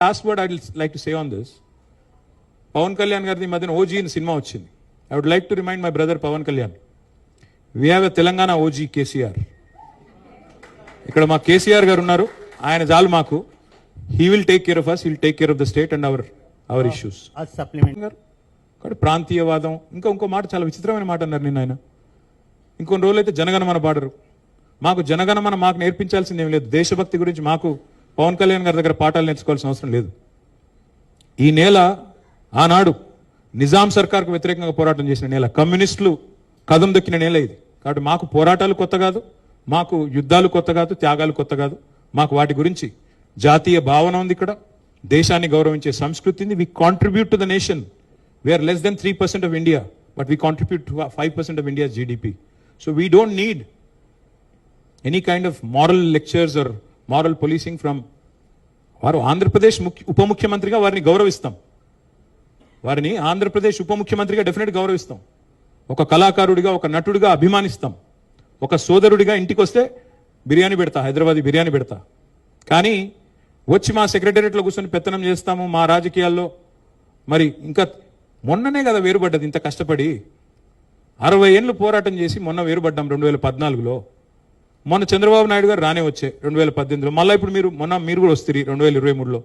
Last word I'd like to say on this. Pawan Kalyan గారిది మధ్యన OG in cinema వచ్చింది. I would like to remind my brother Pawan Kalyan. We have a Telangana OG KCR. ఇక్కడ మా కేసీఆర్ గారు ఉన్నారు. ఆయన చాలు మాకు. He will take care of us. He will take care of the state and our issues. కాబట్టి ప్రాంతీయవాదం ఇంకో మాట చాలా విచిత్రమైన మాట అన్నారు నిన్న ఆయన. ఇంకొన్ని రోజులు అయితే జనగణమన పాడరు. మాకు జనగణమన మాకు నేర్పించాల్సింది ఏం లేదు. దేశభక్తి గురించి మాకు పవన్ కళ్యాణ్ గారి దగ్గర పాఠాలు నేర్చుకోవాల్సిన అవసరం లేదు. ఈ నేల ఆనాడు నిజాం సర్కార్కు వ్యతిరేకంగా పోరాటం చేసిన నేల, కమ్యూనిస్టులు కదం దొక్కిన నేల ఇది. కాబట్టి మాకు పోరాటాలు కొత్త కాదు, మాకు యుద్ధాలు కొత్త కాదు, త్యాగాలు కొత్త కాదు. మాకు వాటి గురించి జాతీయ భావన ఉంది. ఇక్కడ దేశాన్ని గౌరవించే సంస్కృతి ఉంది. We contribute to the nation. We are less than 3% of India, but we contribute to 5% of India's GDP. So we don't need any kind of moral lectures or moral policing from వారు ఆంధ్రప్రదేశ్ ఉప ముఖ్యమంత్రిగా వారిని గౌరవిస్తాం. వారిని ఆంధ్రప్రదేశ్ ఉప ముఖ్యమంత్రిగా డెఫినెట్ గౌరవిస్తాం. ఒక కళాకారుడిగా, ఒక నటుడిగా అభిమానిస్తాం. ఒక సోదరుడిగా ఇంటికి వస్తే బిర్యానీ పెడతా, హైదరాబాదీ బిర్యానీ పెడతా. కానీ వచ్చి మా సెక్రటేరియట్లో కూర్చొని పెత్తనం చేస్తాము మా రాజకీయాల్లో. మరి ఇంకా మొన్ననే కదా వేరుపడ్డది. ఇంత కష్టపడి 60 ఏళ్ళు పోరాటం చేసి మొన్న వేరుపడ్డాం 2014లో. మొన్న చంద్రబాబు నాయుడు గారు రానే వచ్చే 2018లో. మళ్ళీ ఇప్పుడు మీరు కూడా వస్తారు 2023లో.